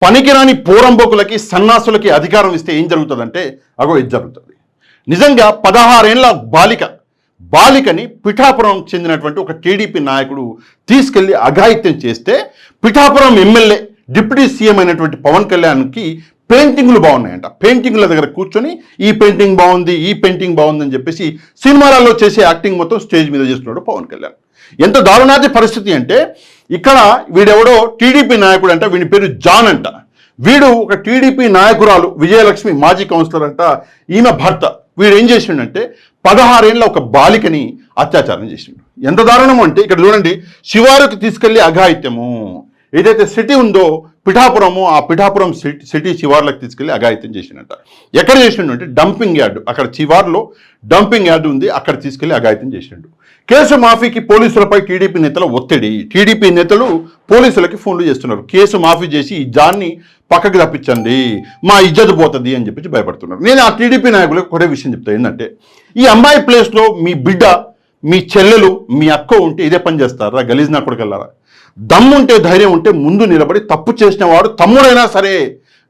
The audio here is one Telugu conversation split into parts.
పనికిరాని పోరంబోకులకి సన్నాసులకి అధికారం ఇస్తే ఏం జరుగుతుందంటే అగో ఇది జరుగుతుంది. నిజంగా 16 ఏళ్ల బాలికని పిఠాపురం చెందినటువంటి ఒక టీడీపీ నాయకుడు తీసుకెళ్లి అఘాయిత్యం చేస్తే పిఠాపురం ఎమ్మెల్యే డిప్యూటీ సీఎం అయినటువంటి పవన్ కళ్యాణ్కి పెయింటింగ్లు బాగున్నాయంట. పెయింటింగ్ల దగ్గర కూర్చొని ఈ పెయింటింగ్ బాగుంది, ఈ పెయింటింగ్ బాగుంది అని చెప్పేసి సినిమాలలో చేసే యాక్టింగ్ మొత్తం స్టేజ్ మీద చేస్తున్నాడు పవన్ కళ్యాణ్. ఎంత దారుణాది పరిస్థితి అంటే ఇక్కడ వీడెవడో టీడీపీ నాయకుడు అంట, వీడి పేరు జాన్ అంట. వీడు ఒక టీడీపీ నాయకురాలు విజయలక్ష్మి మాజీ కౌన్సిలర్ అంట, ఈమె భర్త. వీడు ఏం చేసిండంటే 16 ఏళ్ల ఒక బాలికని అత్యాచారం చేసిండు. ఎంత దారుణం అంటే ఇక్కడ చూడండి, శివారుకి తీసుకెళ్లి అఘాయిత్యము. ఏదైతే సిటీ ఉందో పిఠాపురము, ఆ పిఠాపురం సిటీ శివార్లకు తీసుకెళ్లి అఘాయిత్యం చేసిండంట. ఎక్కడ చేసిండు అంటే డంపింగ్ యార్డు, అక్కడ శివార్లో డంపింగ్ యార్డు ఉంది, అక్కడ తీసుకెళ్లి అఘాయిత్యం చేసిండు. కేసు మాఫీకి పోలీసులపై టీడీపీ నేతల ఒత్తిడి. టీడీపీ నేతలు పోలీసులకి ఫోన్లు చేస్తున్నారు, కేసు మాఫీ చేసి ఈ జాన్ని పక్కకి తప్పించండి, మా ఇజ్జత్ పోతుంది అని చెప్పి భయపడుతున్నారు. నేను ఆ టీడీపీ నాయకులకు ఒకటే విషయం చెప్తాను, ఏంటంటే ఈ అమ్మాయి ప్లేస్లో మీ బిడ్డ, మీ చెల్లెలు, మీ అక్క ఉంటే ఇదే పని చేస్తారా? గలీజ్ నా కొడుకెళ్ళారా? దమ్ముంటే, ధైర్యం ఉంటే ముందు నిలబడి తప్పు చేసిన వాడు తమ్ముడైనా సరే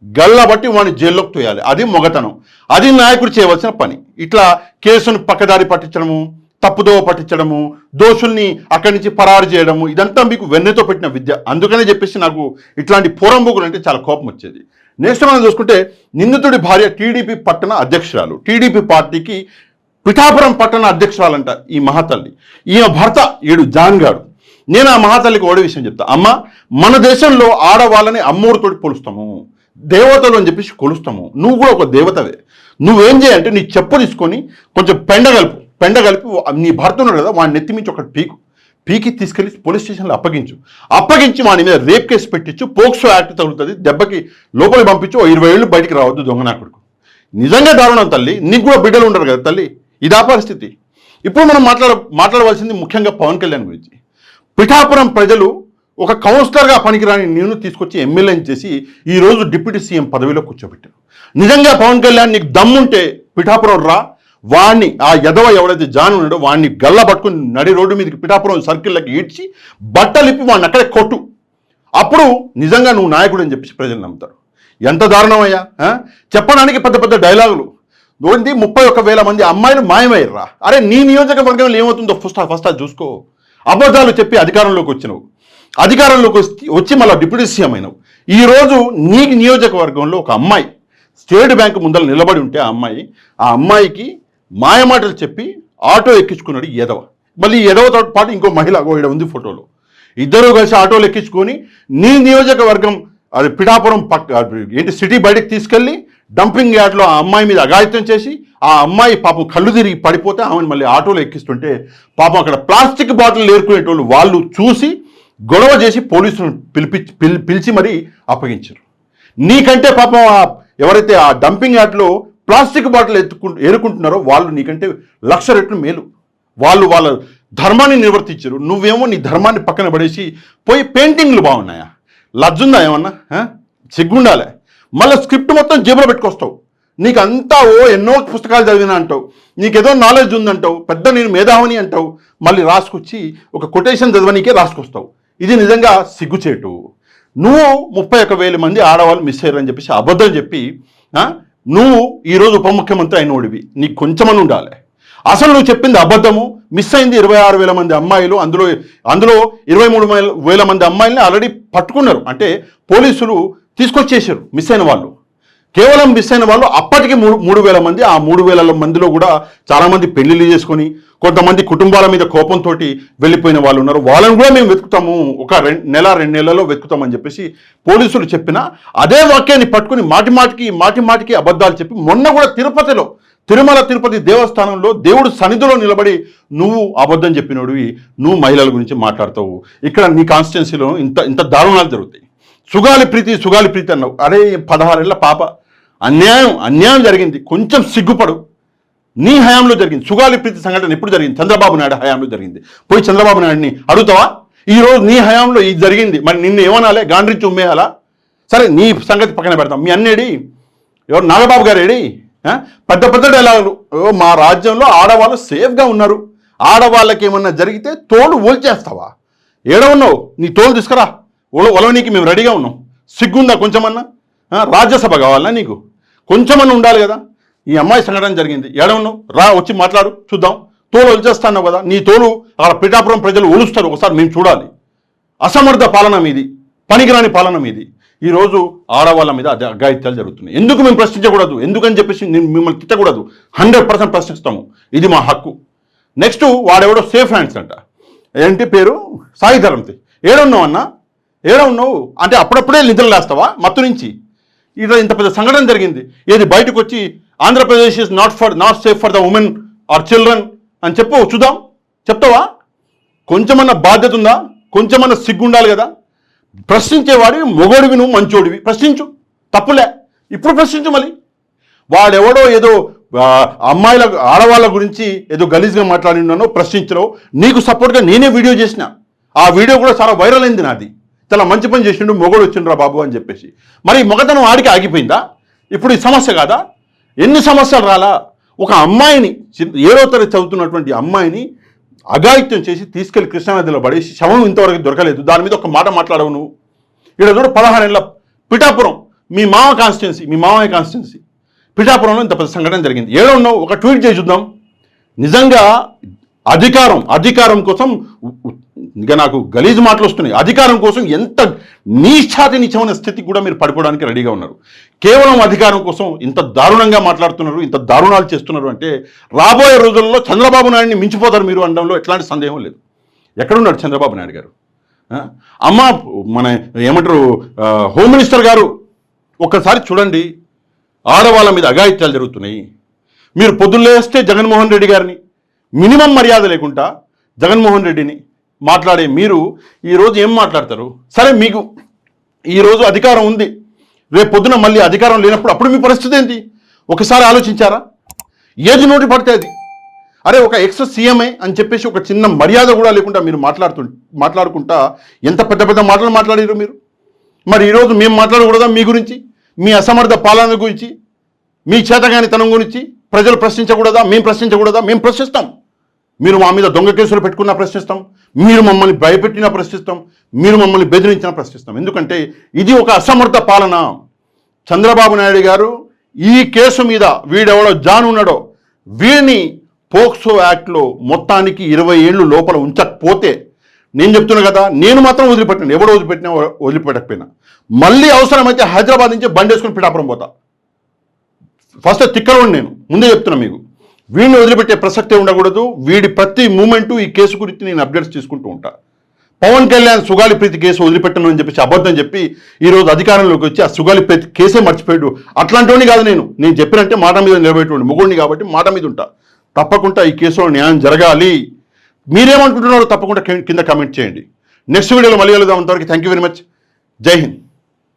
గల్లబట్టి వాడిని జైల్లోకి తోయాలి. అది మొగతనం, అది నాయకుడు చేయవలసిన పని. ఇట్లా కేసును పక్కదారి పట్టించడము, తప్పుదోవ పట్టించడము, దోషుల్ని అక్కడి నుంచి పరారు చేయడము, ఇదంతా మీకు వెన్నెతో పెట్టిన విద్య. అందుకనే చెప్పేసి నాకు ఇట్లాంటి పోరంబోకులు అంటే చాలా కోపం వచ్చేది. నెక్స్ట్ మనం చూసుకుంటే నిందితుడి భార్య టీడీపీ పట్టణ అధ్యక్షురాలు, టీడీపీ పార్టీకి పిఠాపురం పట్టణ అధ్యక్షురాలంట ఈ మహాతల్లి. ఈయన భర్త ఈడు జాన్ గారు. నేను ఆ మహాతల్లికి ఓడే విషయం చెప్తా, అమ్మ మన దేశంలో ఆడవాళ్ళని అమ్మోడితోటి పోలుస్తాము, దేవతలు అని చెప్పేసి కొలుస్తాము. నువ్వు కూడా ఒక దేవతవే. నువ్వేం చేయాలంటే నీ చెప్పు తీసుకొని కొంచెం పెండ కలిపి నీ భర్త ఉన్నాడు కదా, వాడిని నెత్తిమించి ఒకటి పీకి తీసుకెళ్లి పోలీస్ స్టేషన్లో అప్పగించి వాడి మీద రేప్ కేసు పెట్టించు, పోక్సో యాక్ట్ తగులుతుంది, దెబ్బకి లోపలికి పంపించు, 20 ఏళ్ళు బయటికి రావద్దు దొంగనాకుడుకు. నిజంగా దారుణం తల్లి, నీకు కూడా బిడ్డలు ఉండరు కదా తల్లి, ఇదా పరిస్థితి. ఇప్పుడు మనం మాట్లాడవలసింది ముఖ్యంగా పవన్ కళ్యాణ్ గురించి. పిఠాపురం ప్రజలు ఒక కౌన్సిలర్గా పనికిరాని నేను తీసుకొచ్చి ఎమ్మెల్యేని చేసి ఈరోజు డిప్యూటీ సీఎం పదవిలో కూర్చోబెట్టారు. నిజంగా పవన్ కళ్యాణ్ నీకు దమ్ముంటే పిఠాపురం రా, వాడిని ఆ ఎదవ ఎవడైతే జాన్ ఉన్నాడో వాడిని గల్ల పట్టుకుని నడి రోడ్డు మీదకి పిఠాపురం సర్కిల్లోకి ఈడ్చి బట్టలిప్పి వాడిని అక్కడే కొట్టు. అప్పుడు నిజంగా నువ్వు నాయకుడు అని చెప్పేసి ప్రజలు నమ్ముతారు. ఎంత దారుణమయ్యా! చెప్పడానికి పెద్ద పెద్ద డైలాగులు. 31,000 మంది అమ్మాయిలు మాయమయ్యారా? అరే నీ నియోజకవర్గంలో ఏమవుతుందో ఫస్ట్ అది చూసుకో. అబద్ధాలు చెప్పి అధికారంలోకి వచ్చి మళ్ళీ డిప్యూటీ సీఎం అయినావు. ఈరోజు నీ నియోజకవర్గంలో ఒక అమ్మాయి స్టేట్ బ్యాంక్ ముందర నిలబడి ఉంటే ఆ అమ్మాయికి మాయమాటలు చెప్పి ఆటో ఎక్కించుకున్నాడు ఎదవ. మళ్ళీ ఎదవతో పాటు ఇంకో మహిళ ఉంది ఫోటోలో, ఇద్దరూ కలిసి ఆటోలు ఎక్కించుకొని నీ నియోజకవర్గం అది పిఠాపురం సిటీ బయటకు తీసుకెళ్ళి డంపింగ్ యార్డ్లో ఆ అమ్మాయి మీద అఘాయిత్యం చేసి ఆ అమ్మాయి పాపం కళ్ళు తిరిగి పడిపోతే ఆమెను మళ్ళీ ఆటోలో ఎక్కిస్తుంటే పాపం అక్కడ ప్లాస్టిక్ బాటిల్ ఏరుకునేటోళ్ళు వాళ్ళు చూసి గొడవ చేసి పోలీసులను పిలిచి మరీ అప్పగించారు. నీకంటే పాపం ఎవరైతే ఆ డంపింగ్ యార్డ్లో ప్లాస్టిక్ బాటిల్ ఏరుకుంటున్నారో వాళ్ళు నీకంటే 1,00,000 రెట్లు మేలు. వాళ్ళ ధర్మాన్ని నిర్వర్తించారు. నువ్వేమో నీ ధర్మాన్ని పక్కన పడేసి పోయి పెయింటింగ్లు బాగున్నాయా? లజ్జుందా ఏమన్నా? సిగ్గుండాలే. మళ్ళీ స్క్రిప్ట్ మొత్తం జేబులో పెట్టుకొస్తావు. నీకు అంతా ఎన్నో పుస్తకాలు చదివినా అంటావు, నీకేదో నాలెడ్జ్ ఉందంటావు, పెద్ద నేను మేధావిని అంటావు, మళ్ళీ రాసుకొచ్చి ఒక కొటేషన్ చదవనీకే రాసుకొస్తావు. ఇది నిజంగా సిగ్గుచేటు. నువ్వు 31,000 మంది ఆడవాళ్ళు మిస్ అయ్యారని చెప్పేసి అబద్ధం చెప్పి నువ్వు ఈరోజు ఉప ముఖ్యమంత్రి అయినోడివి, నీకు కొంచెమని ఉండాలి. అసలు నువ్వు చెప్పింది అబద్ధము. మిస్ అయింది 26,000 మంది అమ్మాయిలు. అందులో 23,000 మంది అమ్మాయిల్ని ఆల్రెడీ పట్టుకున్నారు, అంటే పోలీసులు తీసుకొచ్చేసారు. మిస్ అయిన వాళ్ళు కేవలం మిస్ అయిన వాళ్ళు అప్పటికి 3,000 మంది. ఆ 3,000 మందిలో కూడా చాలామంది పెళ్లిళ్ళు చేసుకొని కొంతమంది కుటుంబాల మీద కోపంతో వెళ్ళిపోయిన వాళ్ళు ఉన్నారు. వాళ్ళని కూడా మేము వెతుకుతాము, ఒక 2 నెలల్లో వెతుకుతామని చెప్పేసి పోలీసులు చెప్పినా అదే వాక్యాన్ని పట్టుకుని మాటి మాటికి అబద్ధాలు చెప్పి మొన్న కూడా తిరుమల తిరుపతి దేవస్థానంలో దేవుడు సన్నిధిలో నిలబడి నువ్వు అబద్ధం చెప్పినోడివి, నువ్వు మహిళల గురించి మాట్లాడతావు. ఇక్కడ నీ కాన్స్టిట్యున్సీలో ఇంత దారుణాలు జరుగుతాయి. సుగాలి ప్రీతి అన్నావు. అరే 16 ఏళ్ల పాప, అన్యాయం జరిగింది, కొంచెం సిగ్గుపడు. నీ హయాంలో జరిగింది. సుగాలి ప్రీతి సంఘటన ఎప్పుడు జరిగింది? చంద్రబాబు నాయుడు హయాంలో జరిగింది. పోయి చంద్రబాబు నాయుడిని అడుగుతావా? ఈరోజు నీ హయాంలో ఇది జరిగింది, మరి నిన్ను ఏమనాలే? గాండ్రించి ఉమ్మేయాలా? సరే నీ సంగతి పక్కన పెడతాం. మీ అన్నేడి ఎవరు? నాగబాబు గారు ఏడి? పెద్ద డైలాగులు. మా రాజ్యంలో ఆడవాళ్ళు సేఫ్గా ఉన్నారు, ఆడవాళ్ళకి ఏమన్నా జరిగితే తోలు ఓల్చేస్తావా? ఏడ ఉన్నావు? నీ తోలు తీసుకురా, ఒలవనీకి మేము రెడీగా ఉన్నాం. సిగ్గుందా కొంచెమన్నా? రాజ్యసభ కావాలా నీకు? కొంచెమన్నా ఉండాలి కదా. ఈ అమ్మాయి సంఘటన జరిగింది, ఏడవున్నావు రా, వచ్చి మాట్లాడు చూద్దాం. తోలు వచ్చేస్తాను కదా, నీ తోలు అక్కడ పిఠాపురం ప్రజలు ఒలుస్తారు, ఒకసారి మేము చూడాలి. అసమర్థ పాలన మీది, పనికిరాని పాలన మీది. ఈరోజు ఆడవాళ్ళ మీద అఘాయిత్యాలు జరుగుతున్నాయి. ఎందుకు మేము ప్రశ్నించకూడదు? ఎందుకని చెప్పేసి నేను మిమ్మల్ని తిట్టకూడదు, 100% ప్రశ్నిస్తాము, ఇది మా హక్కు. నెక్స్ట్ వాడెవడో సేఫ్ హ్యాండ్స్ అంట, ఏంటి పేరు, సాయి ధరంతి. ఏడున్నావు అన్న, ఏడున్నావు అంటే అప్పుడప్పుడే నిద్రలు లేస్తావా మత్తు నుంచి? ఇట్లా ఇంత పెద్ద సంఘటన జరిగింది, ఏది బయటకు వచ్చి Andhra Pradesh is not safe for the women are children అని చెప్పు చూద్దాం. చెప్తావా? కొంచెమన్నా బాధ్యత ఉందా? కొంచెమన్నా సిగ్గు ఉండాలి కదా. ప్రశ్నించేవాడివి, మొగోడివి, నువ్వు మంచోడివి, ప్రశ్నించు, తప్పులే. ఇప్పుడు ప్రశ్నించు. మళ్ళీ వాడెవడో ఏదో అమ్మాయిల ఆడవాళ్ళ గురించి ఏదో గలీజ్గా మాట్లాడినానో ప్రశ్నించడో, నీకు సపోర్ట్గా నేనే వీడియో చేసిన. ఆ వీడియో కూడా చాలా వైరల్ అయింది నాది. చాలా మంచి పని చేసిండు, మొగోడు వచ్చిండ్రా బాబు అని చెప్పేసి. మరి మొగతనం ఆడికి ఆగిపోయిందా? ఇప్పుడు ఈ సమస్య కాదా? ఎన్ని సమస్యలు రాలా? ఒక అమ్మాయిని, 7వ తరగతి చదువుతున్నటువంటి అమ్మాయిని అఘాయిత్యం చేసి తీసుకెళ్లి కృష్ణానదిలో పడేసి శవం ఇంతవరకు దొరకలేదు. దాని మీద ఒక మాట మాట్లాడవు నువ్వు. ఇక్కడ చూడు, 16 ఏళ్ళ పిఠాపురం, మీ మామయ్య కాన్స్టిట్యున్సీ పిఠాపురంలో ఇంత పెద్ద సంఘటన జరిగింది. ఏడో ఉన్నావు, ఒక ట్వీట్ చేసి చూద్దాం. నిజంగా అధికారం కోసం ఇంకా నాకు గలీజు మాటలు వస్తున్నాయి. అధికారం కోసం ఎంత నీచమైన స్థితికి కూడా మీరు పడిపోవడానికి రెడీగా ఉన్నారు. కేవలం అధికారం కోసం ఇంత దారుణంగా మాట్లాడుతున్నారు, ఇంత దారుణాలు చేస్తున్నారు అంటే రాబోయే రోజుల్లో చంద్రబాబు నాయుడిని మించిపోతారు మీరు అనడంలో ఎట్లాంటి సందేహం లేదు. ఎక్కడున్నాడు చంద్రబాబు నాయుడు గారు? అమ్మ, మన ఏమంటారు, హోమ్ మినిస్టర్ గారు, ఒక్కసారి చూడండి, ఆడవాళ్ళ మీద అఘాయిత్యాలు జరుగుతున్నాయి. మీరు పొద్దున్నేస్తే జగన్మోహన్ రెడ్డి గారిని, మినిమం మర్యాద లేకుండా జగన్మోహన్ రెడ్డిని మాట్లాడే మీరు ఈరోజు ఏం మాట్లాడతారు? సరే, మీకు ఈరోజు అధికారం ఉంది, రేపు పొద్దున మళ్ళీ అధికారం లేనప్పుడు అప్పుడు మీ పరిస్థితి ఏంటి? ఒకసారి ఆలోచించారా? ఏది నోటి పడితే అది, అరే ఒక ఎక్స్ సీఎంఏ అని చెప్పేసి ఒక చిన్న మర్యాద కూడా లేకుండా మీరు మాట్లాడుకుంటా ఎంత పెద్ద పెద్ద మాటలు మాట్లాడారు మీరు. మరి ఈరోజు మేము మాట్లాడకూడదా మీ గురించి, మీ అసమర్థ పాలన గురించి, మీ చేతగానితనం గురించి ప్రజలు ప్రశ్నించకూడదా? మేము ప్రశ్నించకూడదా? మేము ప్రశ్నిస్తాం. మీరు మా మీద దొంగ కేసులు పెట్టుకున్నా ప్రశ్నిస్తాం, మీరు మమ్మల్ని భయపెట్టినా ప్రశ్నిస్తాం, మీరు మమ్మల్ని బెదిరించినా ప్రశ్నిస్తాం. ఎందుకంటే ఇది ఒక అసమర్థ పాలన. చంద్రబాబు నాయుడు గారు ఈ కేసు మీద వీడెవడో జాన్ ఉన్నాడో వీడిని పోక్సో యాక్ట్లో మొత్తానికి 20 ఏళ్ళు లోపల ఉంచకపోతే, నేను చెప్తున్నా కదా, నేను మాత్రం వదిలిపెట్టాను, ఎవడో వదిలిపెట్టకపోయినా మళ్ళీ అవసరమైతే హైదరాబాద్ నుంచి బండి వేసుకుని పిఠాపురం పోతా. ఫస్ట్ తిక్కలోండి, నేను ముందే చెప్తున్నా మీకు. వీడిని వదిలిపెట్టే ప్రసక్తే ఉండకూడదు. వీడి ప్రతి మూమెంటు ఈ కేసు గురించి నేను అప్డేట్స్ తీసుకుంటూ ఉంటా. పవన్ కళ్యాణ్ సుగాలి ప్రీతి కేసు వదిలిపెట్టను అని చెప్పేసి అబద్ధం చెప్పి ఈరోజు అధికారంలోకి వచ్చి ఆ సుగాలి ప్రీతి కేసే మర్చిపోయాడు. అట్లాంటివాడిని కాదు నేను చెప్పినట్టే మాట మీద నిలబెట్టేవాడిని, మొగుడిని కాబట్టి మాట మీద ఉంటా. తప్పకుండా ఈ కేసులో న్యాయం జరగాలి. మీరేమనుకుంటున్నారో తప్పకుండా కింద కామెంట్ చేయండి. నెక్స్ట్ వీడియోలో మళ్ళీ కలుద్దాం. అంతవరకు థ్యాంక్ యూ వెరీ మచ్. జై హింద్.